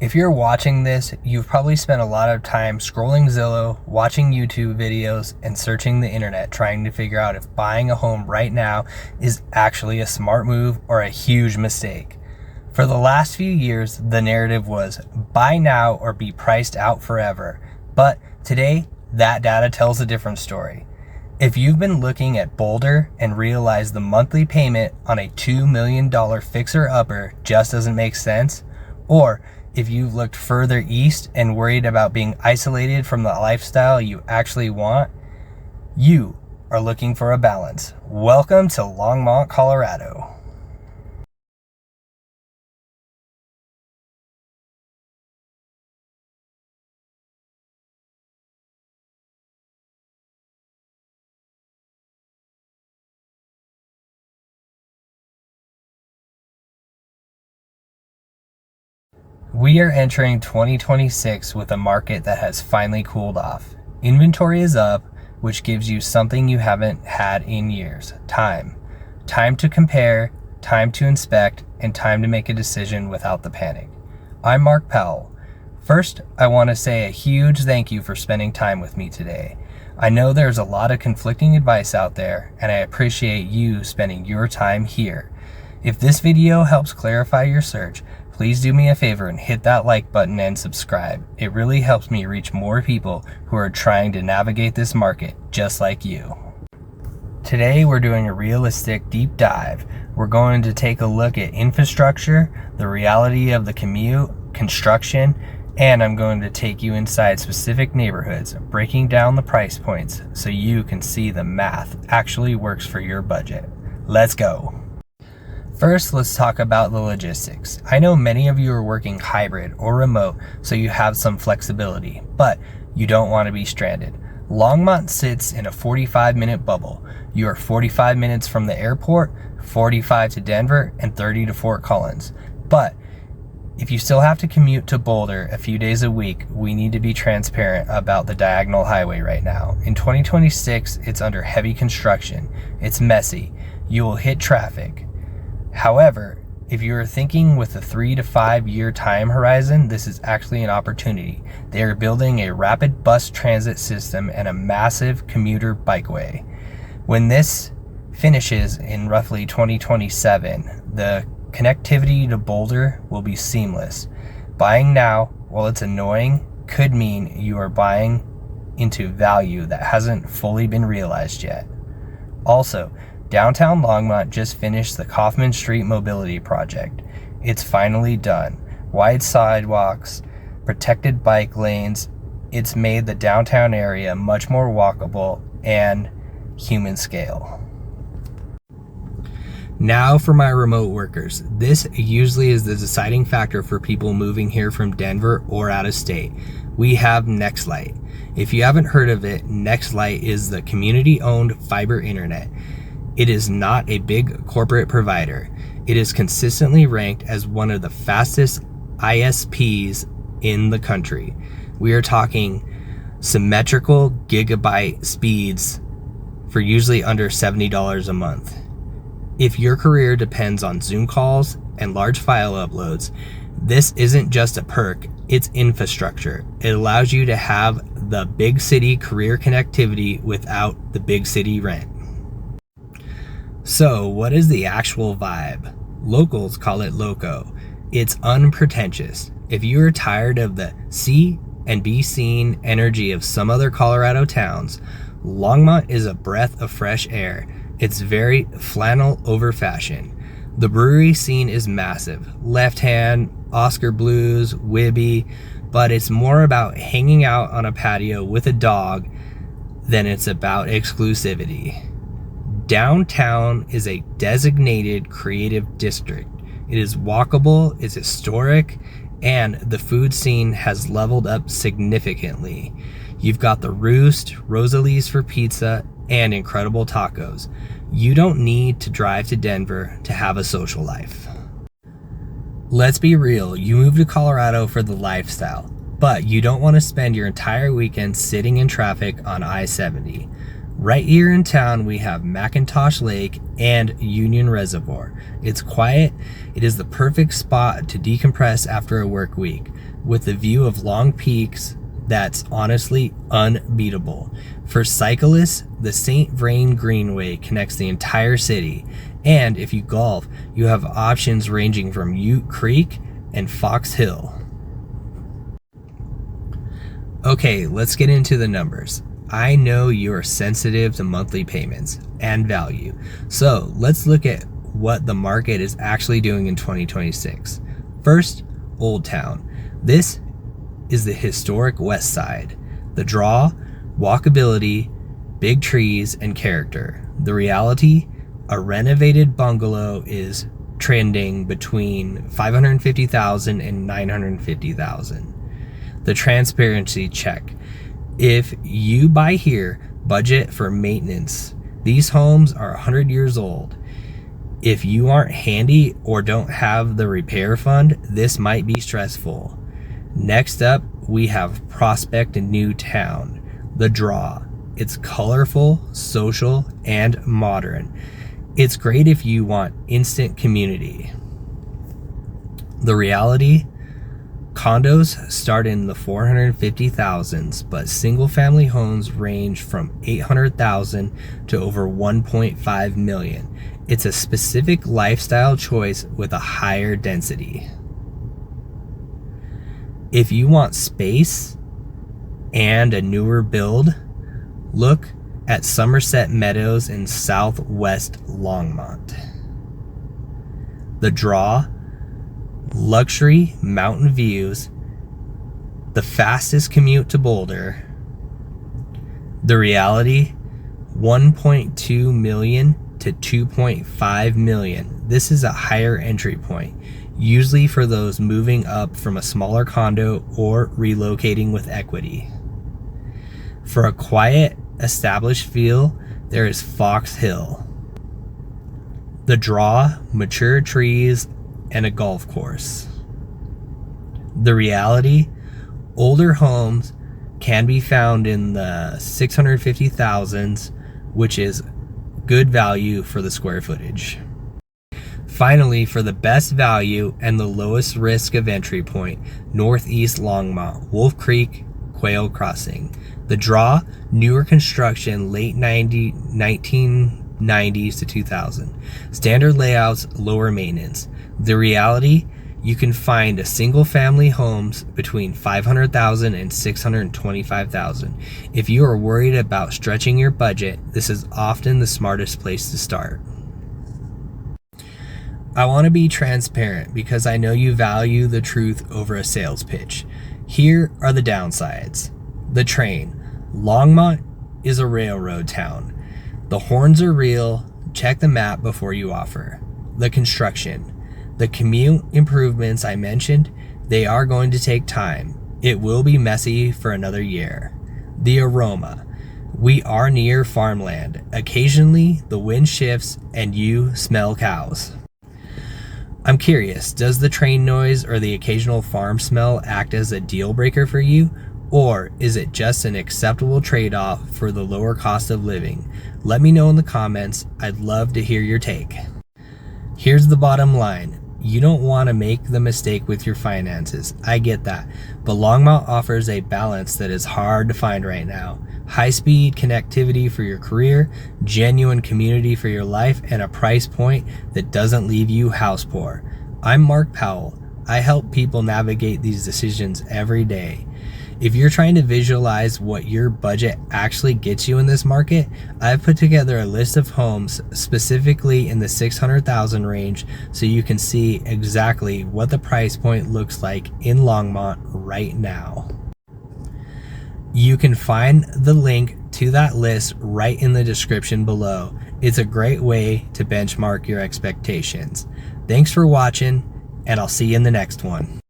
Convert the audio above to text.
If you're watching this, you've probably spent a lot of time scrolling Zillow, watching YouTube videos, and searching the internet trying to figure out if buying a home right now is actually a smart move or a huge mistake. For the last few years, the narrative was buy now or be priced out forever. But today, that data tells a different story. If you've been looking at Boulder and realized the monthly payment on a $2 million fixer-upper just doesn't make sense, or if you've looked further east and worried about being isolated from the lifestyle you actually want, you are looking for a balance. Welcome to Longmont, Colorado. We are entering 2026 with a market that has finally cooled off. Inventory is up, which gives you something you haven't had in years: time. Time to compare, time to inspect, and time to make a decision without the panic. I'm Mark Powell. First, I want to say a huge thank you for spending time with me today. I know there's a lot of conflicting advice out there, and I appreciate you spending your time here. If this video helps clarify your search, please do me a favor and hit that like button and subscribe. It really helps me reach more people who are trying to navigate this market just like you. Today we're doing a realistic deep dive. We're going to take a look at infrastructure, the reality of the commute, construction, and I'm going to take you inside specific neighborhoods, breaking down the price points so you can see the math actually works for your budget. Let's go. First, let's talk about the logistics. I know many of you are working hybrid or remote, so you have some flexibility, but you don't want to be stranded. Longmont sits in a 45-minute bubble. You are 45 minutes from the airport, 45 to Denver, and 30 to Fort Collins. But if you still have to commute to Boulder a few days a week, we need to be transparent about the diagonal highway right now. In 2026, it's under heavy construction. It's messy. You will hit traffic. However, if you are thinking with a 3 to 5 year time horizon, this is actually an opportunity. They are building a rapid bus transit system and a massive commuter bikeway. When this finishes in roughly 2027, the connectivity to Boulder will be seamless. Buying now, while it's annoying, could mean you are buying into value that hasn't fully been realized yet. Also, downtown Longmont just finished the Kaufman Street Mobility Project. It's finally done. Wide sidewalks, protected bike lanes. It's made the downtown area much more walkable and human scale. Now for my remote workers. This usually is the deciding factor for people moving here from Denver or out of state. We have NextLight. If you haven't heard of it, NextLight is the community-owned fiber internet. It is not a big corporate provider. It is consistently ranked as one of the fastest ISPs in the country. We are talking symmetrical gigabyte speeds for usually under $70 a month. If your career depends on Zoom calls and large file uploads, this isn't just a perk, it's infrastructure. It allows you to have the big city career connectivity without the big city rent. So, what is the actual vibe? Locals call it loco. It's unpretentious. If you are tired of the see and be seen energy of some other Colorado towns, Longmont is a breath of fresh air. It's very flannel over fashion. The brewery scene is massive. Left Hand, Oscar Blues, Wibby, but it's more about hanging out on a patio with a dog than it's about exclusivity. Downtown is a designated creative district. It is walkable, it's historic, and the food scene has leveled up significantly. You've got the Roost, Rosalie's for pizza, and incredible tacos. You don't need to drive to Denver to have a social life. Let's be real, you moved to Colorado for the lifestyle, but you don't want to spend your entire weekend sitting in traffic on I-70. Right here in town, we have McIntosh Lake and Union Reservoir. It's quiet. It is the perfect spot to decompress after a work week, with a view of long peaks that's honestly unbeatable. For cyclists, the St. Vrain Greenway connects the entire city, and if you golf, you have options ranging from Ute Creek and Fox Hill. Okay, let's get into the numbers. I know you are sensitive to monthly payments and value, so let's look at what the market is actually doing in 2026. First, Old Town. This is the historic West Side. The draw, walkability, big trees, and character. The reality, a renovated bungalow is trending between $550,000 and $950,000. The transparency check. If you buy here, budget for maintenance. These homes are 100 years old. If you aren't handy or don't have the repair fund, this might be stressful. Next up, we have Prospect in New Town. The draw. It's colorful, social, and modern. It's great if you want instant community. The reality, condos start in the 450,000s, but single family homes range from 800,000 to over 1.5 million. It's a specific lifestyle choice with a higher density. If you want space and a newer build, look at Somerset Meadows in southwest Longmont. The draw, luxury mountain views, the fastest commute to Boulder. The reality, 1.2 million to 2.5 million. This is a higher entry point, usually for those moving up from a smaller condo or relocating with equity. For a quiet, established feel, there is Fox Hill. The draw, mature trees, and a golf course. The reality, older homes can be found in the 650,000s, which is good value for the square footage. Finally, for the best value and the lowest risk of entry point, Northeast Longmont, Wolf Creek, Quail Crossing. The draw, newer construction, late 1990s to 2000. Standard layouts, lower maintenance. The reality, you can find a single family homes between 500,000 and 625,000. If you are worried about stretching your budget, this is often the smartest place to start. I want to be transparent because I know you value the truth over a sales pitch. Here are the downsides. The train. Longmont is a railroad town. The horns are real. Check the map before you offer. The construction. The commute improvements I mentioned, they are going to take time. It will be messy for another year. The aroma. We are near farmland. Occasionally, the wind shifts and you smell cows. I'm curious, does the train noise or the occasional farm smell act as a deal breaker for you? Or is it just an acceptable trade-off for the lower cost of living? Let me know in the comments. I'd love to hear your take. Here's the bottom line. You don't want to make the mistake with your finances. I get that. But Longmont offers a balance that is hard to find right now. High-speed connectivity for your career, genuine community for your life, and a price point that doesn't leave you house poor. I'm Mark Powell. I help people navigate these decisions every day. If you're trying to visualize what your budget actually gets you in this market, I've put together a list of homes specifically in the 600,000 range so you can see exactly what the price point looks like in Longmont right now. You can find the link to that list right in the description below. It's a great way to benchmark your expectations. Thanks for watching, and I'll see you in the next one.